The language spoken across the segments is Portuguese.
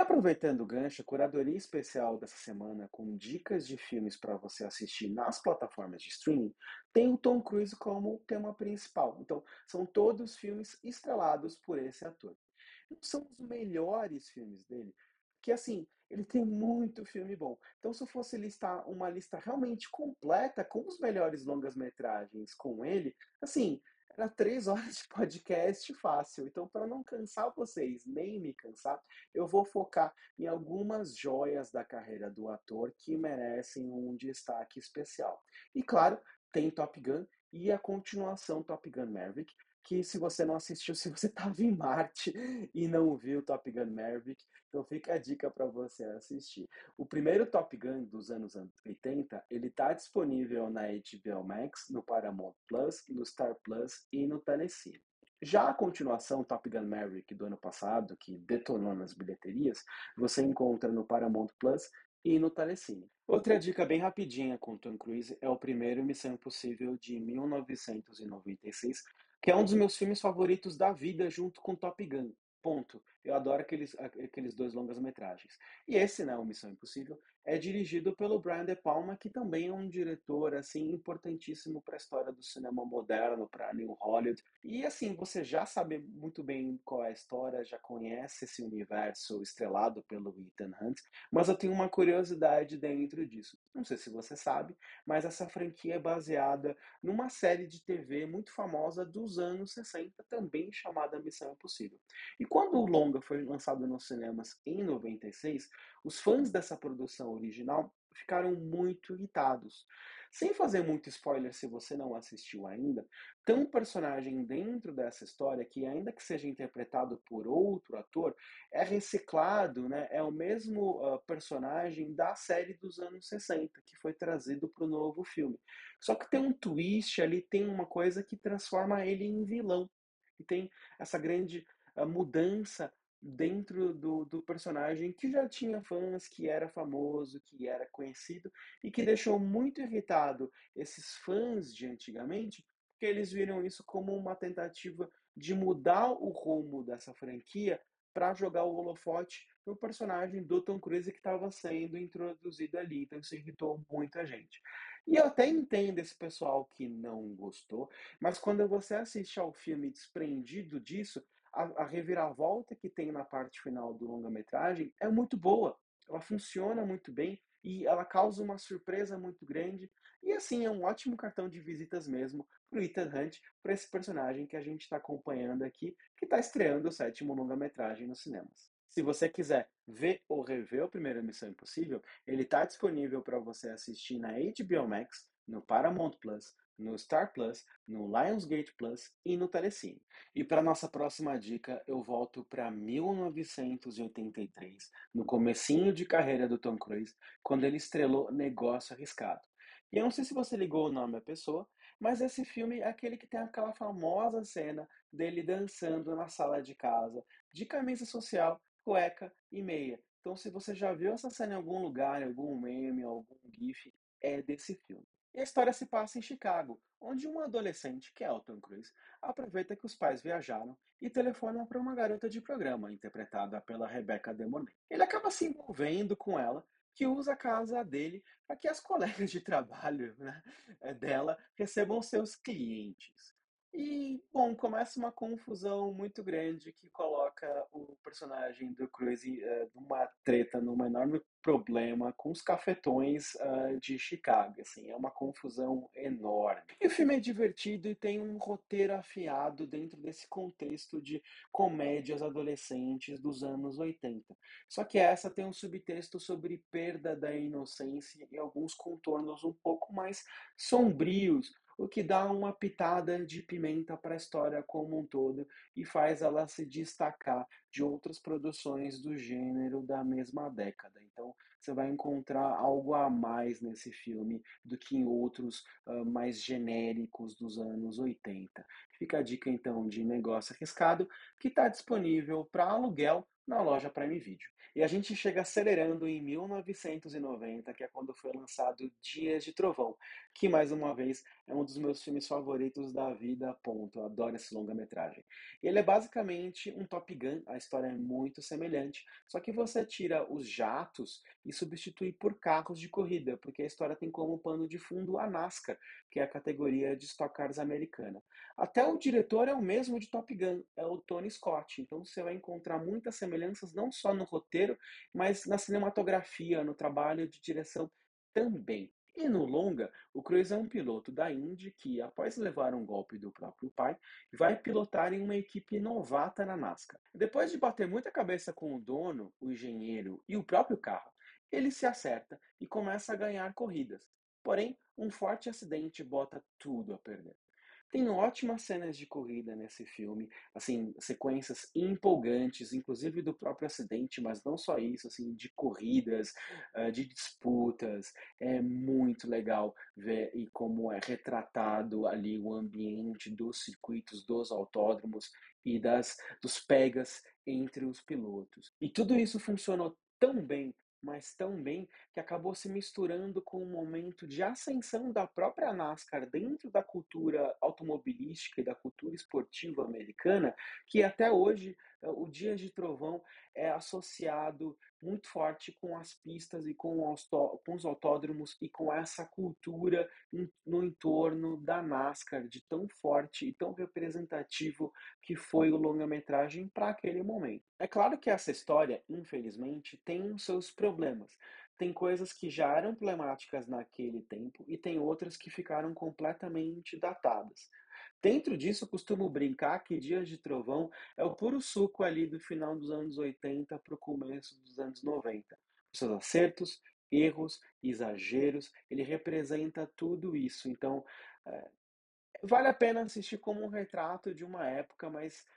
Aproveitando o gancho, a curadoria especial dessa semana, com dicas de filmes para você assistir nas plataformas de streaming, tem o Tom Cruise como tema principal. Então, são todos filmes estrelados por esse ator. Não são os melhores filmes dele, que assim, ele tem muito filme bom. Então, se eu fosse listar uma lista realmente completa com os melhores longas-metragens com ele, assim, era 3 horas de podcast fácil. Então, para não cansar vocês, nem me cansar, eu vou focar em algumas joias da carreira do ator que merecem um destaque especial. E claro, tem Top Gun e a continuação Top Gun Maverick, que se você não assistiu, se você estava em Marte e não viu Top Gun Maverick, então fica a dica para você assistir. O primeiro Top Gun dos anos 80, ele está disponível na HBO Max, no Paramount Plus, no Star Plus e no Telecine. Já a continuação Top Gun Maverick do ano passado, que detonou nas bilheterias, você encontra no Paramount Plus e no Telecine. Outra dica bem rapidinha com Tom Cruise é o primeiro Missão Impossível de 1996, que é um dos meus filmes favoritos da vida, junto com Top Gun. Ponto. Eu adoro aqueles dois longas-metragens. E esse, né, o Missão Impossível, é dirigido pelo Brian De Palma, que também é um diretor assim importantíssimo para a história do cinema moderno, para New Hollywood. E assim, você já sabe muito bem qual é a história, já conhece esse universo estrelado pelo Ethan Hunt, mas eu tenho uma curiosidade dentro disso. Não sei se você sabe, mas essa franquia é baseada numa série de TV muito famosa dos anos 60, também chamada Missão Impossível. E quando o longa foi lançado nos cinemas em 96, os fãs dessa produção original ficaram muito irritados. Sem fazer muito spoiler se você não assistiu ainda, tem um personagem dentro dessa história que, ainda que seja interpretado por outro ator, é reciclado, né? É o mesmo personagem da série dos anos 60 que foi trazido para o novo filme. Só que tem um twist ali, tem uma coisa que transforma ele em vilão. E tem essa grande mudança dentro do personagem que já tinha fãs, que era famoso, que era conhecido e que deixou muito irritado esses fãs de antigamente, porque eles viram isso como uma tentativa de mudar o rumo dessa franquia para jogar o holofote no personagem do Tom Cruise que estava sendo introduzido ali. Então isso irritou muita gente. E eu até entendo esse pessoal que não gostou, mas quando você assiste ao filme desprendido disso, a reviravolta que tem na parte final do longa-metragem é muito boa. Ela funciona muito bem e ela causa uma surpresa muito grande. E assim, é um ótimo cartão de visitas mesmo para o Ethan Hunt, para esse personagem que a gente está acompanhando aqui, que está estreando o sétimo longa-metragem nos cinemas. Se você quiser ver ou rever o primeiro Missão Impossível, ele está disponível para você assistir na HBO Max, no Paramount Plus, no Star Plus, no Lionsgate Plus e no Telecine. E para nossa próxima dica, eu volto para 1983, no comecinho de carreira do Tom Cruise, quando ele estrelou Negócio Arriscado. E eu não sei se você ligou o nome à pessoa, mas esse filme é aquele que tem aquela famosa cena dele dançando na sala de casa, de camisa social, cueca e meia. Então, se você já viu essa cena em algum lugar, em algum meme, algum GIF, é desse filme. E a história se passa em Chicago, onde um adolescente, que é o Tom Cruise, aproveita que os pais viajaram e telefona para uma garota de programa, interpretada pela Rebecca De Mornay. Ele acaba se envolvendo com ela, que usa a casa dele para que as colegas de trabalho, né, dela recebam seus clientes. E, bom, começa uma confusão muito grande que coloca o personagem do Cruise numa treta, num enorme problema com os cafetões de Chicago. Assim, é uma confusão enorme. E o filme é divertido e tem um roteiro afiado dentro desse contexto de comédias adolescentes dos anos 80. Só que essa tem um subtexto sobre perda da inocência e alguns contornos um pouco mais sombrios, o que dá uma pitada de pimenta para a história como um todo e faz ela se destacar de outras produções do gênero da mesma década. Então, você vai encontrar algo a mais nesse filme do que em outros mais genéricos dos anos 80. Fica a dica então de Negócio Arriscado, que está disponível para aluguel na loja Prime Video. E a gente chega acelerando em 1990, que é quando foi lançado Dias de Trovão, que mais uma vez é um dos meus filmes favoritos da vida, ponto. Eu adoro esse longa-metragem. Ele é basicamente um Top Gun, a história é muito semelhante, só que você tira os jatos e substitui por carros de corrida, porque a história tem como pano de fundo a NASCAR, que é a categoria de Stock Cars americana. Até o diretor é o mesmo de Top Gun, é o Tony Scott, então você vai encontrar muitas semelhanças não só no roteiro, mas na cinematografia, no trabalho de direção também. E no longa, o Cruise é um piloto da Indy que, após levar um golpe do próprio pai, vai pilotar em uma equipe novata na NASCAR. Depois de bater muita cabeça com o dono, o engenheiro e o próprio carro, ele se acerta e começa a ganhar corridas. Porém, um forte acidente bota tudo a perder. Tem ótimas cenas de corrida nesse filme, assim, sequências empolgantes, inclusive do próprio acidente, mas não só isso, assim, de corridas, de disputas. É muito legal ver e como é retratado ali o ambiente dos circuitos, dos autódromos e dos pegas entre os pilotos. E tudo isso funcionou tão bem, mas tão bem, que acabou se misturando com um momento de ascensão da própria NASCAR dentro da cultura automobilística e da cultura esportiva americana, que até hoje o Dias de Trovão é associado muito forte com as pistas e com os autódromos e com essa cultura no entorno da NASCAR, de tão forte e tão representativo que foi o longa-metragem para aquele momento. É claro que essa história, infelizmente, tem os seus problemas. Tem coisas que já eram emblemáticas naquele tempo e tem outras que ficaram completamente datadas. Dentro disso, eu costumo brincar que Dias de Trovão é o puro suco ali do final dos anos 80 para o começo dos anos 90. Os seus acertos, erros, exageros, ele representa tudo isso. Então, eh, vale a pena assistir como um retrato de uma época, mas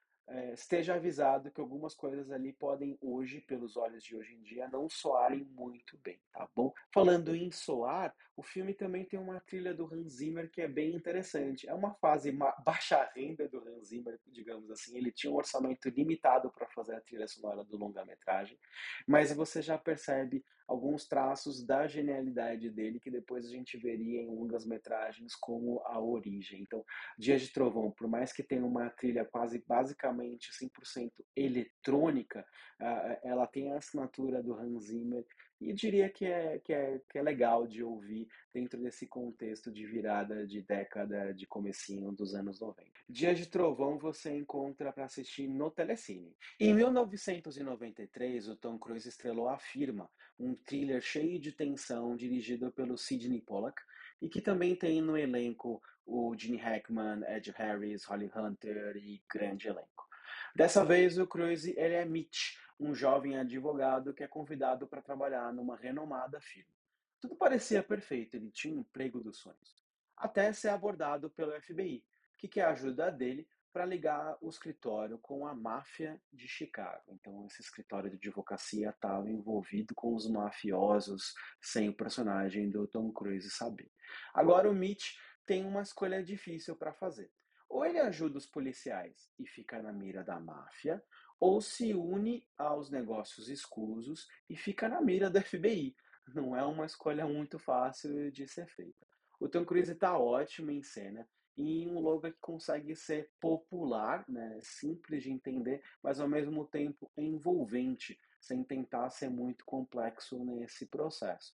esteja avisado que algumas coisas ali podem hoje, pelos olhos de hoje em dia, não soarem muito bem, tá bom? Falando em soar, o filme também tem uma trilha do Hans Zimmer que é bem interessante. É uma fase baixa renda do Hans Zimmer, digamos assim. Ele tinha um orçamento limitado para fazer a trilha sonora do longa-metragem, mas você já percebe alguns traços da genialidade dele que depois a gente veria em longas metragens como A Origem. Então, Dias de Trovão, por mais que tenha uma trilha quase basicamente 100% eletrônica, ela tem a assinatura do Hans Zimmer e diria que é legal de ouvir dentro desse contexto de virada de década de comecinho dos anos 90. Dias de Trovão você encontra para assistir no Telecine. Em 1993, o Tom Cruise estrelou A Firma, um thriller cheio de tensão dirigido pelo Sidney Pollack e que também tem no elenco o Gene Hackman, Ed Harris, Holly Hunter e grande elenco. Dessa vez, o Cruise ele é Mitch, um jovem advogado que é convidado para trabalhar numa renomada firma. Tudo parecia perfeito, ele tinha um emprego dos sonhos. Até ser abordado pelo FBI, que quer a ajuda dele para ligar o escritório com a máfia de Chicago. Então, esse escritório de advocacia estava envolvido com os mafiosos, sem o personagem do Tom Cruise saber. Agora, o Mitch tem uma escolha difícil para fazer. Ou ele ajuda os policiais e fica na mira da máfia, ou se une aos negócios escusos e fica na mira do FBI. Não é uma escolha muito fácil de ser feita. O Tom Cruise está ótimo em cena e um logo que consegue ser popular, né, simples de entender, mas ao mesmo tempo envolvente, sem tentar ser muito complexo nesse processo.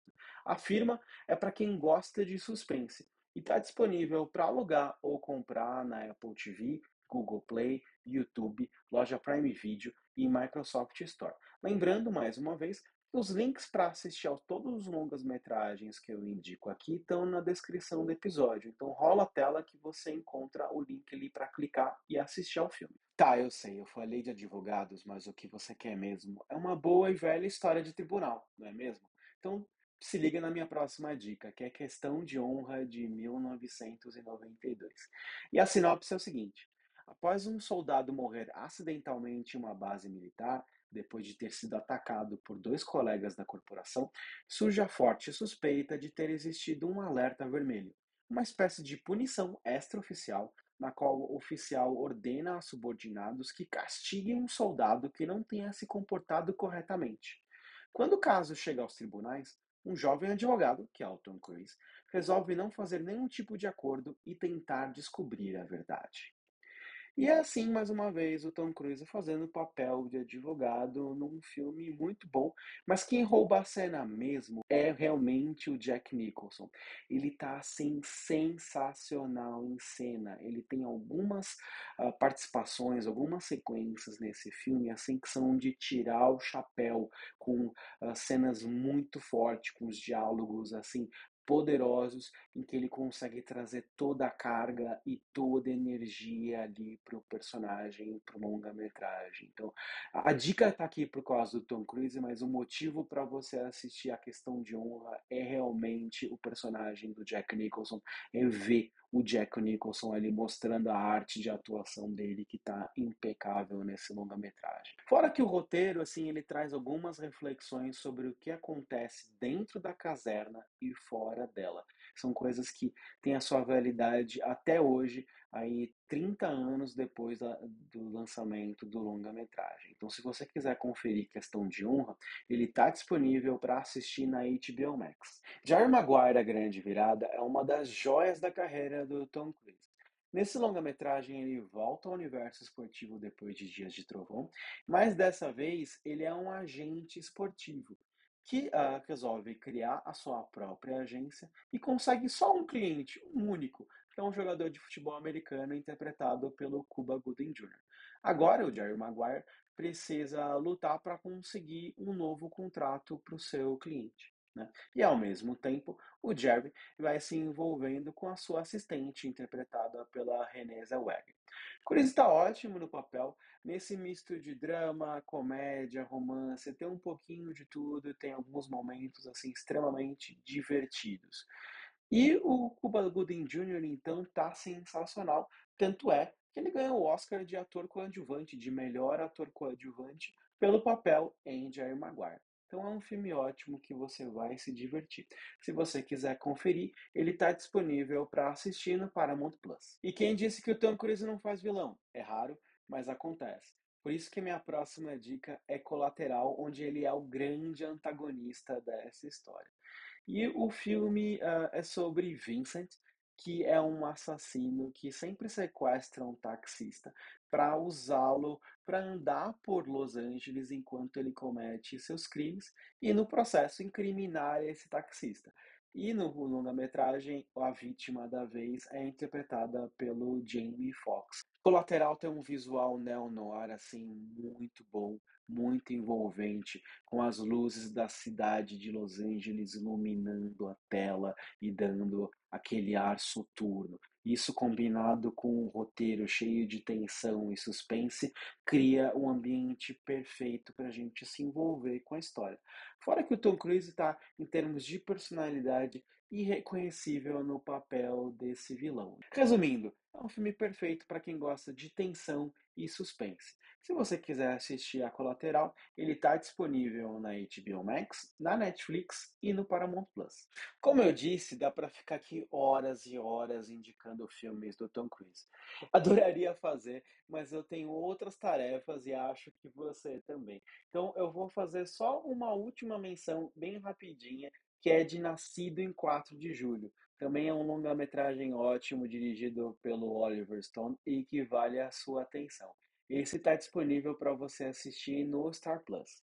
A firma é para quem gosta de suspense e está disponível para alugar ou comprar na Apple TV, Google Play, YouTube, loja Prime Video e Microsoft Store. Lembrando mais uma vez que os links para assistir a todos os longas-metragens que eu indico aqui estão na descrição do episódio. Então rola a tela que você encontra o link ali para clicar e assistir ao filme. Tá, eu sei, eu falei de advogados, mas o que você quer mesmo é uma boa e velha história de tribunal, não é mesmo? Então se liga na minha próxima dica, que é Questão de Honra de 1992. E a sinopse é o seguinte: Após um soldado morrer acidentalmente em uma base militar, depois de ter sido atacado por dois colegas da corporação, surge a forte suspeita de ter existido um alerta vermelho, uma espécie de punição extraoficial na qual o oficial ordena a subordinados que castiguem um soldado que não tenha se comportado corretamente. Quando o caso chega aos tribunais, um jovem advogado, que é o Tom Cruise, resolve não fazer nenhum tipo de acordo e tentar descobrir a verdade. E é assim, mais uma vez, o Tom Cruise fazendo o papel de advogado num filme muito bom, mas quem rouba a cena mesmo é realmente o Jack Nicholson. Ele tá assim sensacional em cena. Ele tem algumas participações, algumas sequências nesse filme assim que são de tirar o chapéu, com cenas muito fortes, com os diálogos assim poderosos em que ele consegue trazer toda a carga e toda a energia ali para o personagem, para o longa-metragem. Então, a dica está aqui por causa do Tom Cruise, mas o motivo para você assistir A Questão de Honra é realmente o personagem do Jack Nicholson, é ver o Jack Nicholson ali mostrando a arte de atuação dele que está impecável nesse longa-metragem. Fora que o roteiro, assim, ele traz algumas reflexões sobre o que acontece dentro da caserna e fora dela. São coisas que têm a sua validade até hoje, aí 30 anos depois do lançamento do longa-metragem. Então, se você quiser conferir Questão de Honra, ele está disponível para assistir na HBO Max. Jerry Maguire, A Grande Virada, é uma das joias da carreira do Tom Cruise. Nesse longa-metragem, ele volta ao universo esportivo depois de Dias de Trovão, mas dessa vez ele é um agente esportivo que resolve criar a sua própria agência e consegue só um cliente, um único, que é um jogador de futebol americano interpretado pelo Cuba Gooding Jr. Agora, o Jerry Maguire precisa lutar para conseguir um novo contrato para o seu cliente. Né? E ao mesmo tempo, o Jerry vai se envolvendo com a sua assistente, interpretada pela Renée Zellweger. Chris está ótimo no papel, nesse misto de drama, comédia, romance, tem um pouquinho de tudo, tem alguns momentos assim extremamente divertidos. E o Cuba Gooding Jr., então, tá sensacional. Tanto é que ele ganhou o Oscar de ator coadjuvante, de melhor ator coadjuvante, pelo papel em Jerry Maguire. Então é um filme ótimo que você vai se divertir. Se você quiser conferir, ele está disponível para assistir no Paramount Plus. E quem disse que o Tom Cruise não faz vilão? É raro, mas acontece. Por isso que minha próxima dica é Colateral, onde ele é o grande antagonista dessa história. E o filme é sobre Vincent, que é um assassino que sempre sequestra um taxista para usá-lo para andar por Los Angeles enquanto ele comete seus crimes e, no processo, incriminar esse taxista. E no longa-metragem, a vítima da vez é interpretada pelo Jamie Foxx. Colateral tem um visual neo-noir assim muito bom, muito envolvente, com as luzes da cidade de Los Angeles iluminando a tela e dando aquele ar soturno. Isso combinado com um roteiro cheio de tensão e suspense, cria um ambiente perfeito para a gente se envolver com a história. Fora que o Tom Cruise está, em termos de personalidade, irreconhecível no papel desse vilão. Resumindo, é um filme perfeito para quem gosta de tensão e suspense. Se você quiser assistir a Colateral, ele está disponível na HBO Max, na Netflix e no Paramount Plus. Como eu disse, dá para ficar aqui horas e horas indicando filmes do Tom Cruise. Adoraria fazer, mas eu tenho outras tarefas e acho que você também. Então eu vou fazer só uma última menção bem rapidinha, que é de Nascido em 4 de Julho. Também é um longa-metragem ótimo, dirigido pelo Oliver Stone e que vale a sua atenção. Esse está disponível para você assistir no Star Plus.